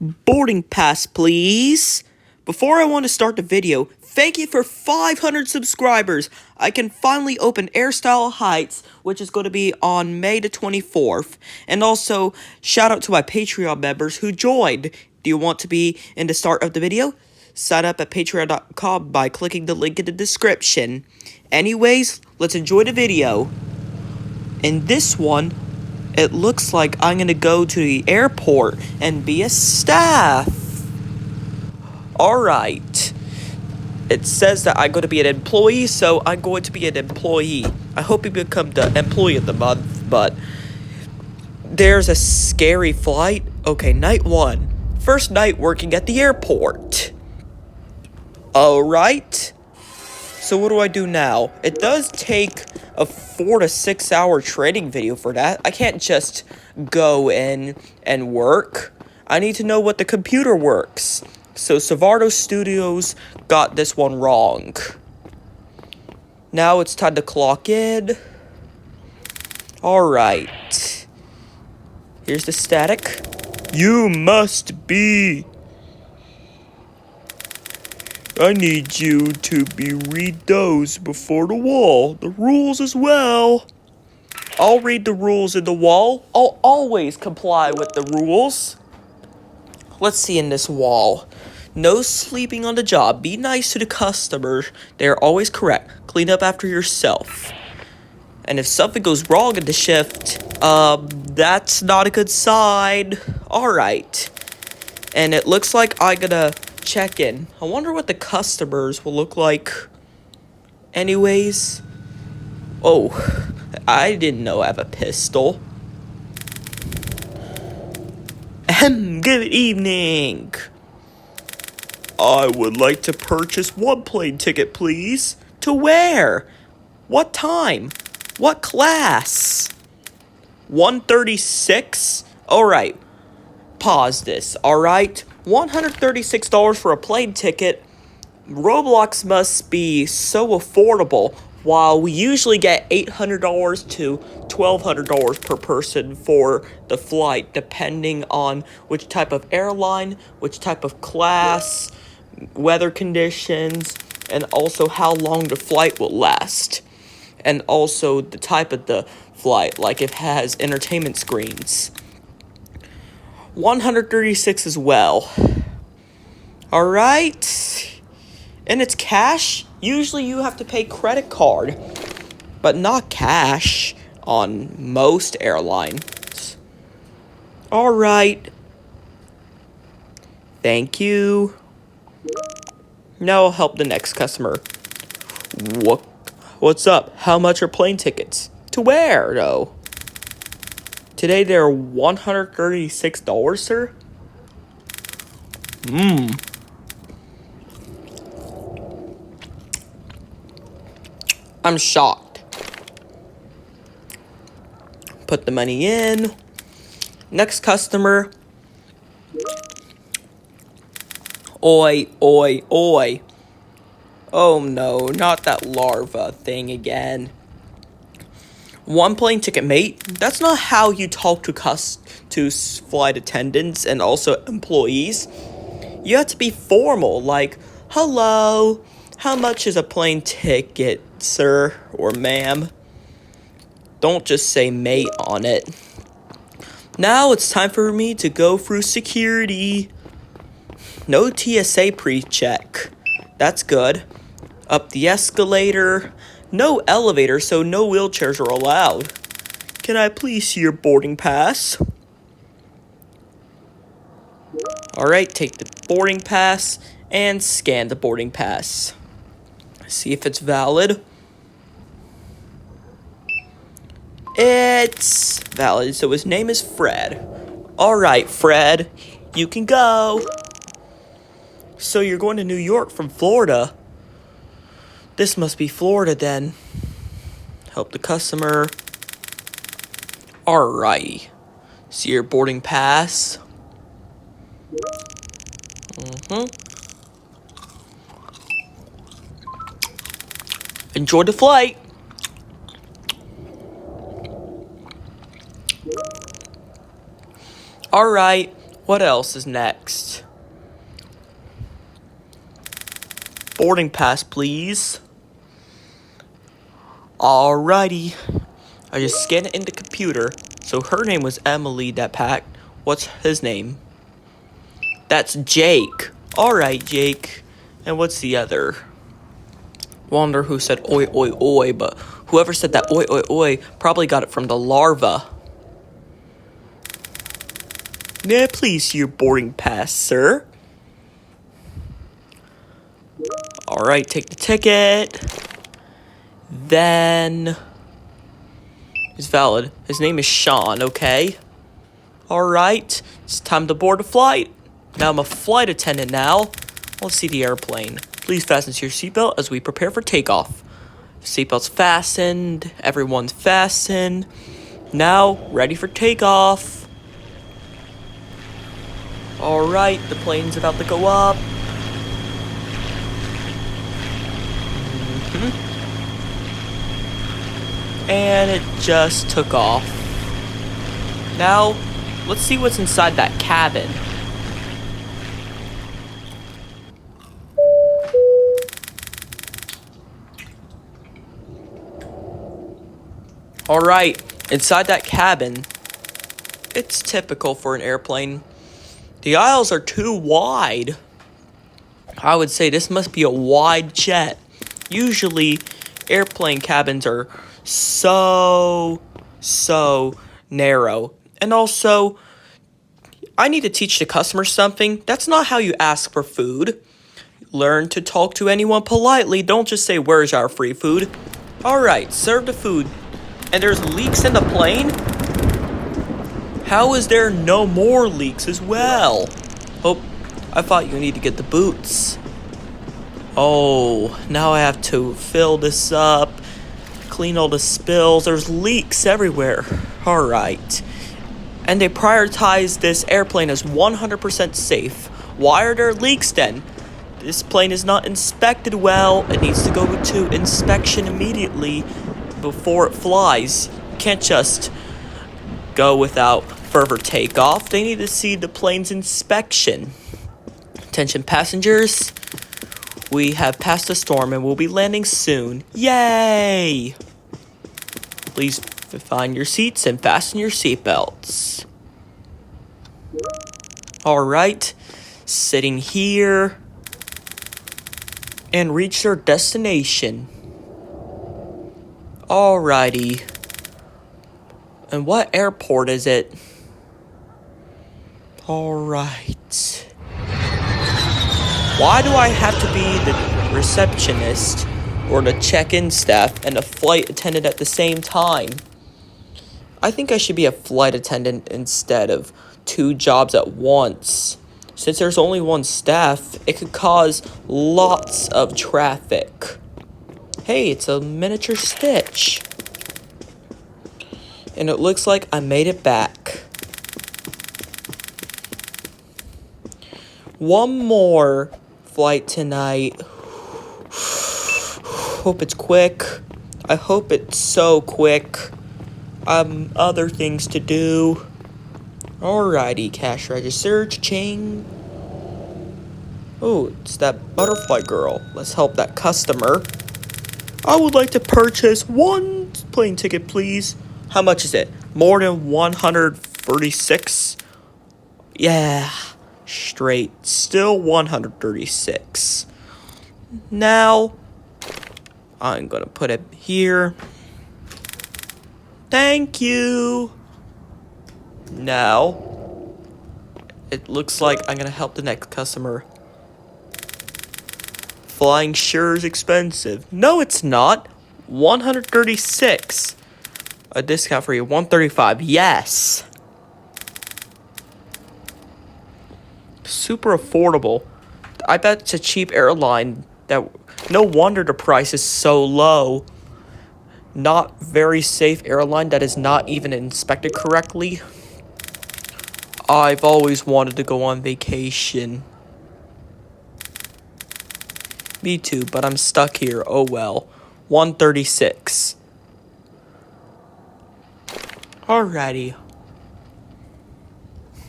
Boarding pass, please. Before I want to start the video, thank you for 500 subscribers. I can finally open Airstyle Heights, which is going to be on May the 24th. And also, shout out to my Patreon members who joined. Do you want to be in the start of the video? Sign up at patreon.com by clicking the link in the description. Anyways, let's enjoy the video. In this one, it looks like I'm gonna go to the airport and be a staff. Alright. It says that I'm going to be an employee, so I'm going to be an employee. I hope you become the employee of the month, but there's a scary flight. Okay, night 1. First night working at the airport. Alright. So what do I do now? It does take a 4 to 6 hour training video for that. I can't just go in and work. I need to know what the computer works. So Savardo Studios got this one wrong. Now it's time to clock in. Alright. Here's the static. You must be. I need you to read those before the wall. The rules as well. I'll read the rules in the wall. I'll always comply with the rules. Let's see in this wall. No sleeping on the job. Be nice to the customers. They are always correct. Clean up after yourself. And if something goes wrong in the shift, that's not a good sign. Alright. And it looks like I'm gonna check in. I wonder what the customers will look like. Anyways. Oh, I didn't know I have a pistol. Good evening. I would like to purchase one plane ticket, please. To where? What time? What class? 136? Alright. Pause this, alright? $136 for a plane ticket. Roblox must be so affordable, while we usually get $800 to $1,200 per person for the flight, depending on which type of airline, which type of class, weather conditions, and also how long the flight will last. And also the type of the flight, like if it has entertainment screens. 136 as well. Alright. And it's cash. Usually you have to pay credit card, but not cash on most airlines. Alright. Thank you. Now I'll help the next customer. What's up? How much are plane tickets? To where, though? Today they're $136, sir? I'm shocked. Put the money in. Next customer. Oi, oi, oi. Oh no, not that larva thing again. One plane ticket, mate. That's not how you talk to flight attendants and also employees. You have to be formal, like, hello, how much is a plane ticket, sir or ma'am? Don't just say mate on it. Now it's time for me to go through security. No TSA pre-check. That's good. Up the escalator. No elevator, so no wheelchairs are allowed. Can I please see your boarding pass? Alright, take the boarding pass and scan the boarding pass. See if it's valid. It's valid, so his name is Fred. Alright, Fred, you can go. So you're going to New York from Florida. This must be Florida then. Help the customer. Alrighty. See your boarding pass. Enjoy the flight. Alright. What else is next? Boarding pass, please. Alrighty. I just scanned it in the computer. So her name was Emily that packed. What's his name? That's Jake. Alright, Jake. And what's the other? Wonder who said oi oi oi, but whoever said that oi oi oi probably got it from the larva. May I please see your boarding pass, sir? Alright, take the ticket. Then it's valid. His name is Sean, okay? Alright, it's time to board the flight. Now I'm a flight attendant now. Let's see the airplane. Please fasten to your seatbelt as we prepare for takeoff. Seatbelt's fastened. Everyone's fastened. Now, ready for takeoff. Alright, the plane's about to go up. And it just took off. Now, let's see what's inside that cabin. Alright, inside that cabin, it's typical for an airplane. The aisles are too wide. I would say this must be a wide jet. Usually, airplane cabins are so narrow. And also, I need to teach the customer something. That's not how you ask for food. Learn to talk to anyone politely. Don't just say, "Where's our free food?" Alright, serve the food. And there's leaks in the plane? How is there no more leaks as well? Oh, I thought you need to get the boots. Oh, now I have to fill this up, clean all the spills. There's leaks everywhere. Alright. And they prioritize this airplane as 100% safe. Why are there leaks then? This plane is not inspected well. It needs to go to inspection immediately before it flies. Can't just go without further takeoff. They need to see the plane's inspection. Attention passengers, we have passed the storm and we'll be landing soon. Yay! Please find your seats and fasten your seatbelts. Alright, sitting here and reach our destination. Alrighty. And what airport is it? Alright. Why do I have to be the receptionist or the check-in staff and a flight attendant at the same time? I think I should be a flight attendant instead of two jobs at once. Since there's only one staff, it could cause lots of traffic. Hey, it's a miniature Stitch. And it looks like I made it back. One more flight tonight. Hope it's quick. I hope it's so quick. Other things to do. Alrighty, cash register, cha-ching. Oh, it's that butterfly girl. Let's help that customer. I would like to purchase one plane ticket, please. How much is it? More than 136? Yeah, straight. Still 136. Now, I'm gonna put it here. Thank you. Now, it looks like I'm gonna help the next customer. Flying sure is expensive. No, it's not. 136. A discount for you. 135. Yes. Super affordable. I bet it's a cheap airline. No wonder the price is so low. Not very safe airline that is not even inspected correctly. I've always wanted to go on vacation. Me too, but I'm stuck here. Oh well. 136. Alrighty.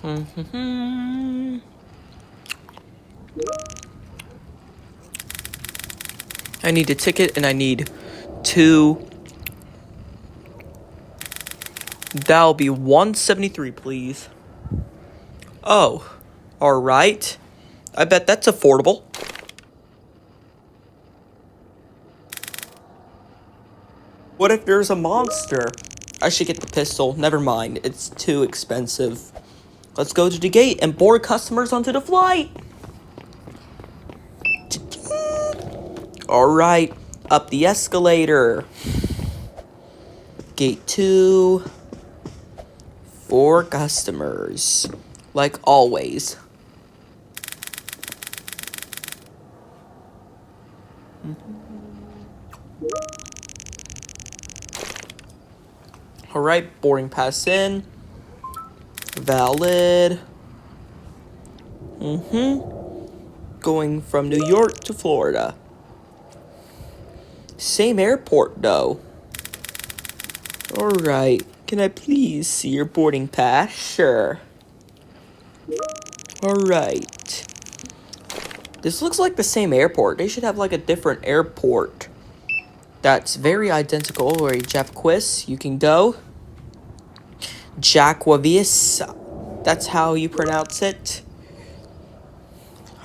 I need a ticket and I need 2. That'll be 173, please. Oh, alright. I bet that's affordable. What if there's a monster? I should get the pistol. Never mind, it's too expensive. Let's go to the gate and board customers onto the flight. Alright, up the escalator. Gate 2. 4 customers. Like always. Alright, boarding pass in. Valid. Going from New York to Florida. Same airport, though. Alright, can I please see your boarding pass? Sure. Alright. This looks like the same airport. They should have like a different airport that's very identical. Alright, Japquis, you can go. Jaquavius, that's how you pronounce it.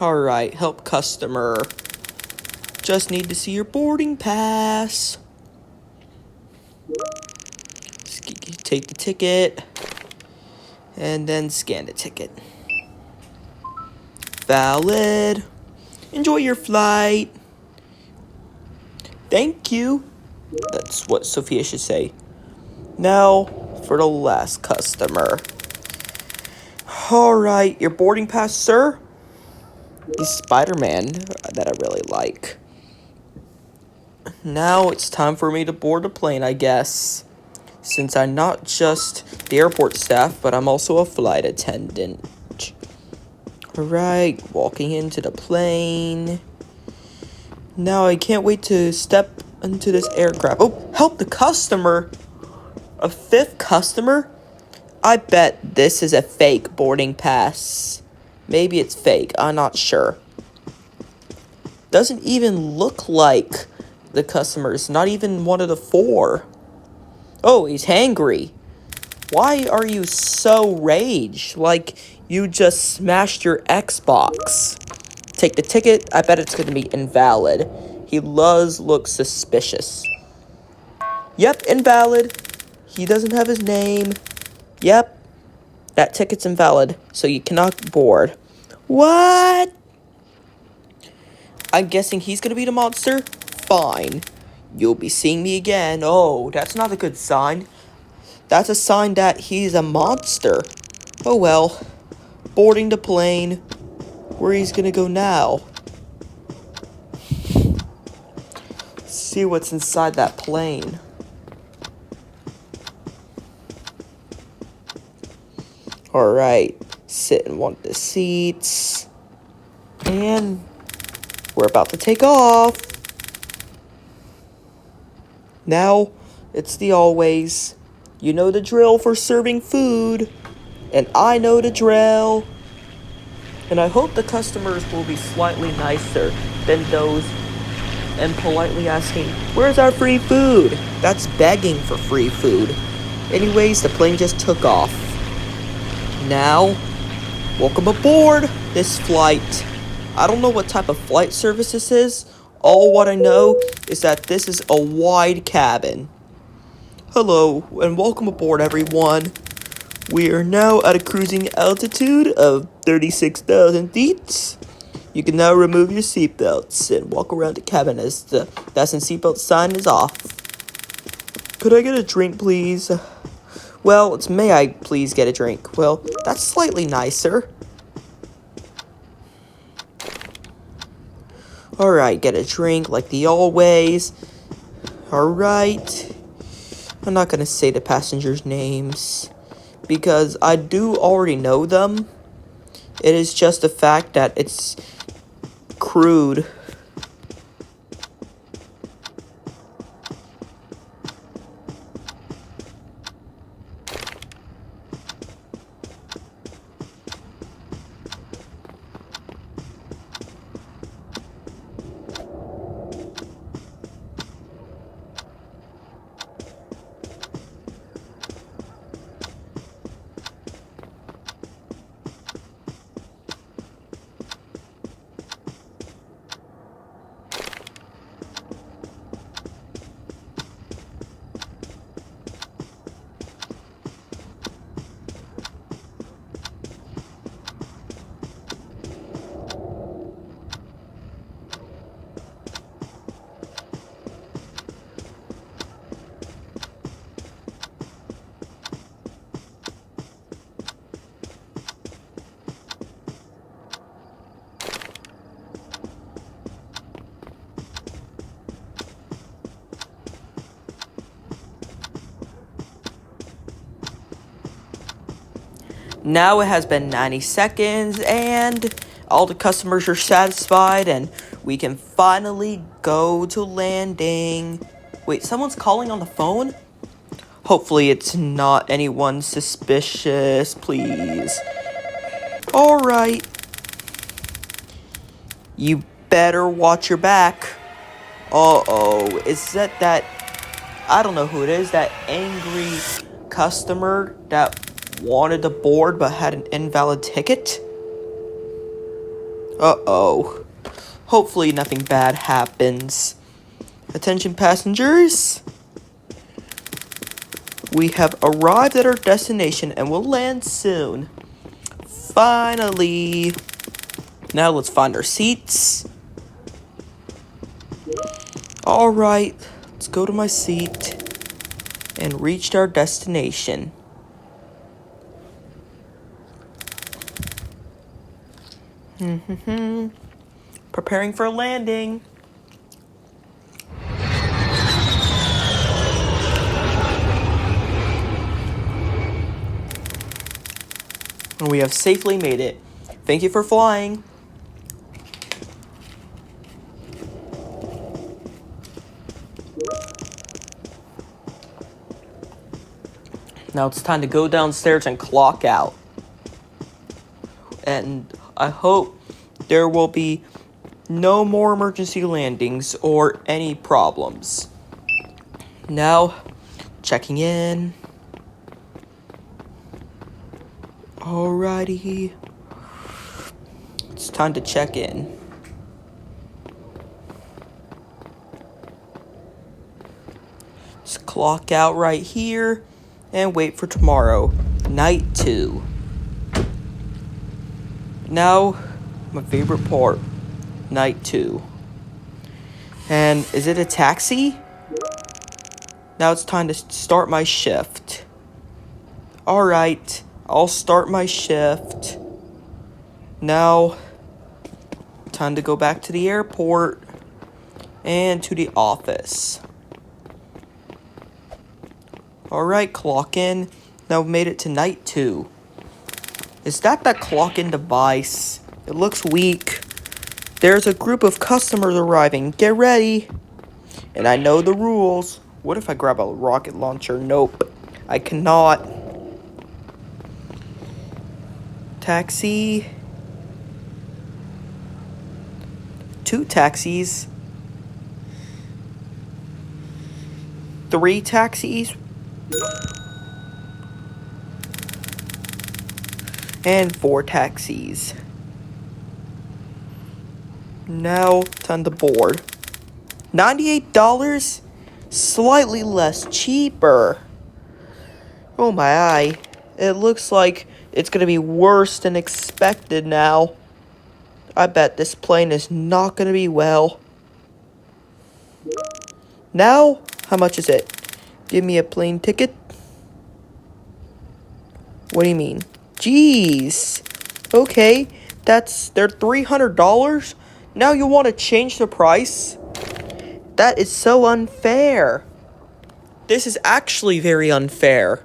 Alright, help customer. Just need to see your boarding pass. Take the ticket. And then scan the ticket. Valid. Enjoy your flight. Thank you. That's what Sophia should say. Now, for the last customer. Alright, your boarding pass, sir? He's Spider-Man that I really like. Now it's time for me to board the plane, I guess. Since I'm not just the airport staff, but I'm also a flight attendant. Alright, walking into the plane. Now I can't wait to step into this aircraft. Oh, help the customer! A 5th customer? I bet this is a fake boarding pass. Maybe it's fake, I'm not sure. Doesn't even look like the customers, not even one of the 4. Oh, he's hangry. Why are you so raged? Like you just smashed your Xbox. Take the ticket. I bet it's going to be invalid. He does look suspicious. Yep, invalid. He doesn't have his name. Yep. That ticket's invalid, so you cannot board. What? I'm guessing he's going to be the monster? Fine. You'll be seeing me again. Oh, that's not a good sign. That's a sign that he's a monster. Oh well. Boarding the plane. Where he's gonna go now? See what's inside that plane. Alright. Sit in one of the seats. And we're about to take off. Now, it's the always. You know the drill for serving food. And I know the drill. And I hope the customers will be slightly nicer than those and politely asking, where's our free food? That's begging for free food. Anyways, the plane just took off. Now, welcome aboard this flight. I don't know what type of flight service this is. All what I know is that this is a wide cabin. Hello, and welcome aboard, everyone. We are now at a cruising altitude of 36,000 feet. You can now remove your seatbelts and walk around the cabin as the fasten seatbelt sign is off. Could I get a drink, please? Well, it's may I please get a drink? Well, that's slightly nicer. Alright, get a drink like the always. Alright. I'm not gonna say the passengers' names because I do already know them. It is just the fact that it's crude. Now it has been 90 seconds and all the customers are satisfied and we can finally go to landing. Wait, someone's calling on the phone? Hopefully it's not anyone suspicious, please. Alright. You better watch your back. Uh-oh, is that I don't know who it is, that angry customer that wanted the board but had an invalid ticket? Uh-oh. Hopefully nothing bad happens. Attention passengers. We have arrived at our destination and will land soon. Finally. Now let's find our seats. Alright, let's go to my seat and reached our destination. Preparing for landing. And we have safely made it. Thank you for flying. Now it's time to go downstairs and clock out. And I hope there will be no more emergency landings or any problems. Now, checking in. Alrighty. It's time to check in. Just clock out right here and wait for tomorrow, night 2. Now, my favorite part, night 2. And is it a taxi? Now it's time to start my shift. Alright, I'll start my shift. Now, time to go back to the airport and to the office. Alright, clock in. Now we've made it to night 2. Is that clock in device? It looks weak. There's a group of customers arriving. Get ready. And I know the rules. What if I grab a rocket launcher? Nope. I cannot. Taxi. 2 taxis. 3 taxis. And 4 taxis. Now, time to board. $98? Slightly less cheaper. Oh my eye. It looks like it's gonna be worse than expected now. I bet this plane is not gonna be well. Now, how much is it? Give me a plane ticket. What do you mean? Jeez. Okay, they're $300. Now you want to change the price? That is so unfair. This is actually very unfair.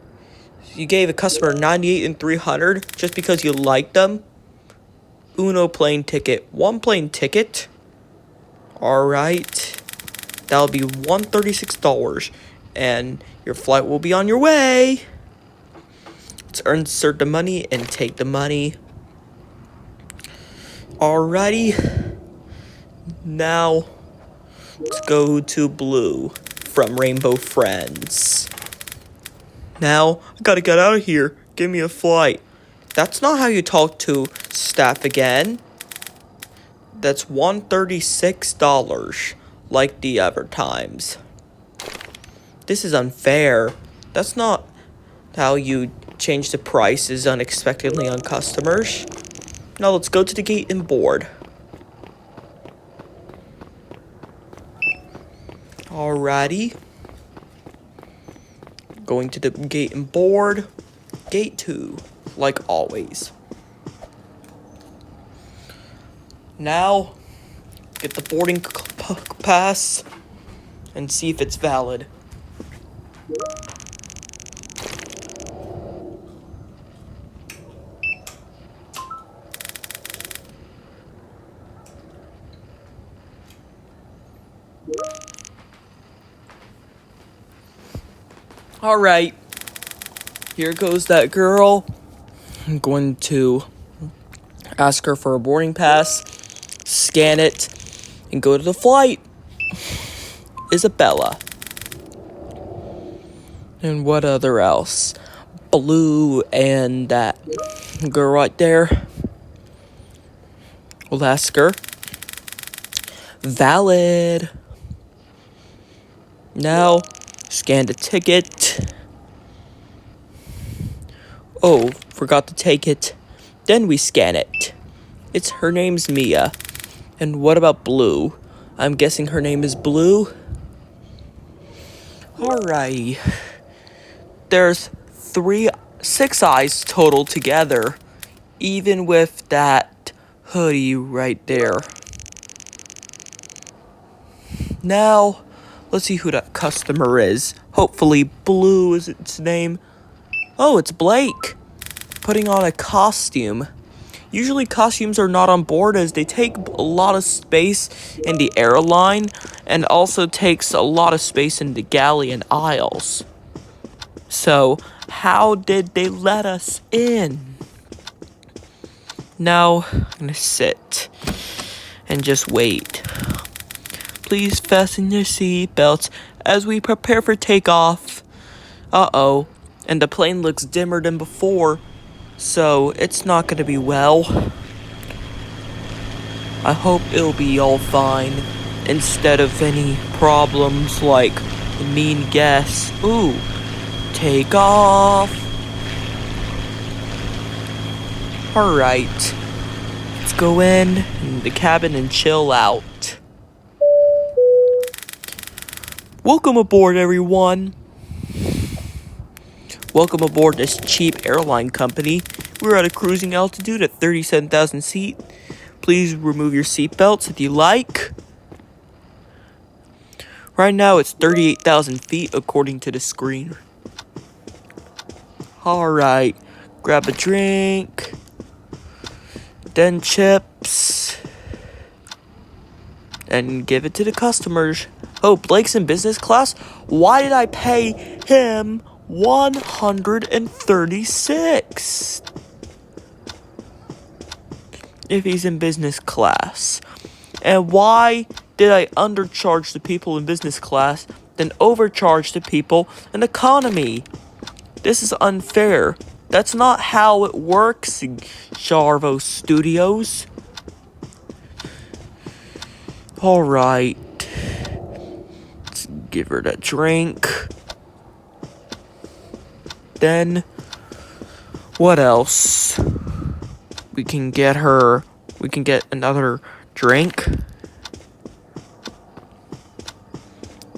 You gave a customer 98 and 300 just because you liked them. Uno plane ticket. 1 plane ticket. Alright. That'll be $136. And your flight will be on your way. Let's insert the money and take the money. Alrighty. Now, let's go to Blue from Rainbow Friends. Now, I gotta get out of here. Give me a flight. That's not how you talk to staff again. That's $136, like the other times. This is unfair. That's not how you change the prices unexpectedly on customers. Now let's go to the gate and board. Alrighty. Going to the gate and board. Gate 2, like always. Now, get the boarding pass and see if it's valid. Alright, here goes that girl. I'm going to ask her for a boarding pass, scan it, and go to the flight. Isabella. And what other else? Blue and that girl right there. We'll ask her. Valid. Now, scan the ticket. Oh, forgot to take it. Then we scan it. Her name's Mia. And what about Blue? I'm guessing her name is Blue. Alrighty. There's 6 eyes total together, even with that hoodie right there. Now, let's see who that customer is. Hopefully Blue is its name. Oh, it's Blake. Putting on a costume. Usually costumes are not on board as they take a lot of space in the airline and also takes a lot of space in the galley and aisles. So, how did they let us in? Now, I'm gonna sit and just wait. Please fasten your seatbelts as we prepare for takeoff. Uh-oh, and the plane looks dimmer than before, so it's not gonna be well. I hope it'll be all fine, instead of any problems like mean guests. Ooh, take off. Alright, let's go in the cabin and chill out. Welcome aboard, everyone. Welcome aboard this cheap airline company. We're at a cruising altitude at 37,000 feet. Please remove your seatbelts if you like. Right now it's 38,000 feet according to the screen. Alright, grab a drink, then chips, and give it to the customers. Oh, Blake's in business class? Why did I pay him $136 if he's in business class? And why did I undercharge the people in business class, then overcharge the people in economy? This is unfair. That's not how it works, Jarvo Studios. Alright. Let's give her that drink. Then, what else? We can get another drink.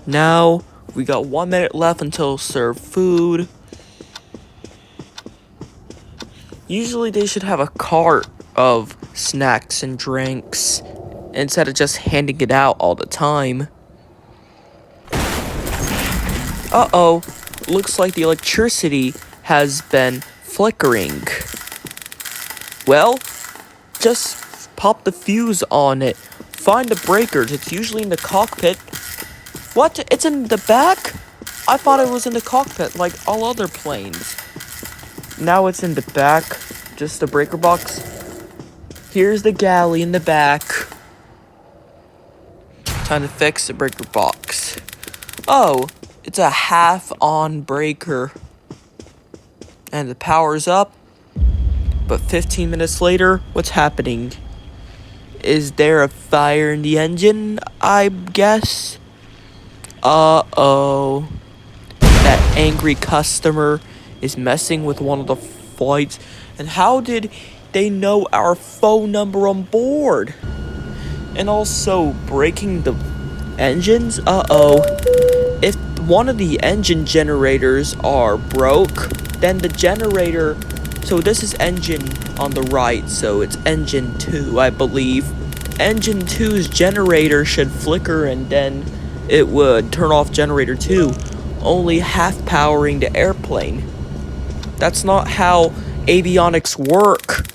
Now, we got 1 minute left until serve food. Usually they should have a cart of snacks and drinks instead of just handing it out all the time. Uh-oh, looks like the electricity has been flickering. Well, just pop the fuse on it. Find the breakers, it's usually in the cockpit. What? It's in the back? I thought it was in the cockpit like all other planes. Now it's in the back, just the breaker box. Here's the galley in the back. Time to fix the breaker box. Oh, it's a half-on breaker. And the power's up. But 15 minutes later, what's happening? Is there a fire in the engine, I guess? Uh-oh. That angry customer is messing with one of the flights. And how did they know our phone number on board? And also breaking the engines? Uh-oh. If one of the engine generators are broke, then the generator... So this is engine on the right, so it's engine 2, I believe. Engine 2's generator should flicker and then it would turn off generator 2, only half powering the airplane. That's not how avionics work.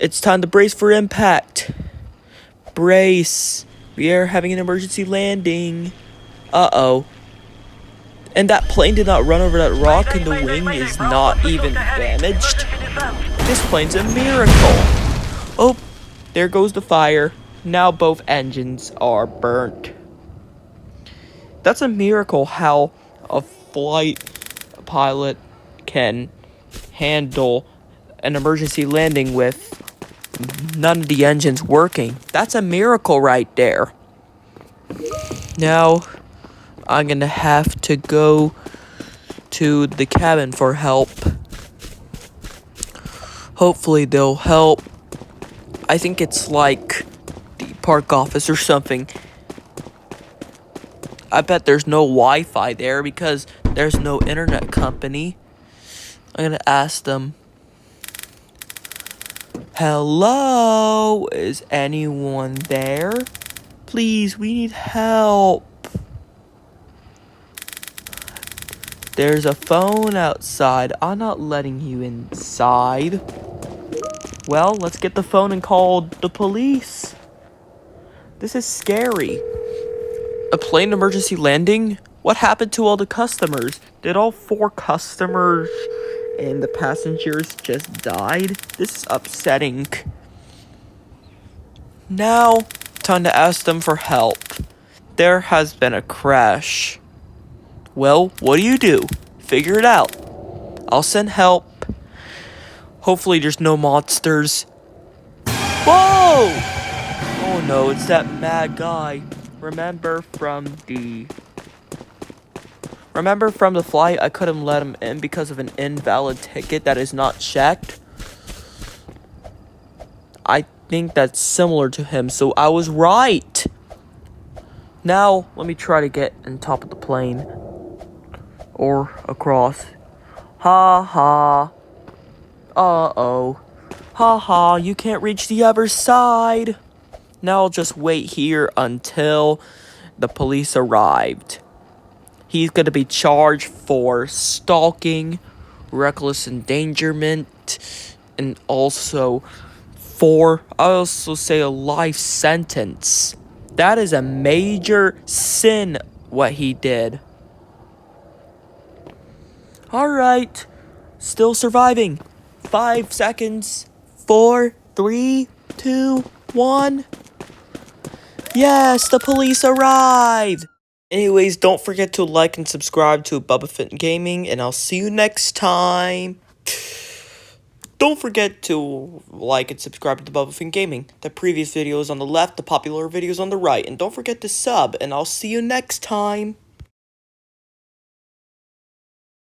It's time to brace for impact. Brace. We are having an emergency landing. Uh-oh. And that plane did not run over that rock, and the wing is not even damaged. This plane's a miracle. Oh, there goes the fire. Now both engines are burnt. That's a miracle how a flight pilot can handle an emergency landing with none of the engines working. That's a miracle right there. Now, I'm gonna have to go to the cabin for help. Hopefully they'll help. I think it's like the park office or something. I bet there's no Wi-Fi there because there's no internet company. I'm gonna ask them. Hello? Is anyone there? Please, we need help. There's a phone outside. I'm not letting you inside. Well, let's get the phone and call the police. This is scary. A plane emergency landing? What happened to all the customers? Did all 4 customers and the passengers just died? This is upsetting. Now, time to ask them for help. There has been a crash. Well, what do? Figure it out. I'll send help. Hopefully there's no monsters. Whoa! Oh no, it's that mad guy. Remember from the flight, I couldn't let him in because of an invalid ticket that is not checked. I think that's similar to him, so I was right. Now, let me try to get on top of the plane. Or across. Ha ha. Uh-oh. Ha ha, you can't reach the other side. Now I'll just wait here until the police arrived. He's going to be charged for stalking, reckless endangerment, and also say a life sentence. That is a major sin, what he did. Alright, still surviving. 5 seconds. 4, 3, 2, 1. Yes, the police arrived. Anyways, don't forget to like and subscribe to BBgaming, and I'll see you next time. Don't forget to like and subscribe to BBgaming. The previous video is on the left, the popular video is on the right. And don't forget to sub, and I'll see you next time.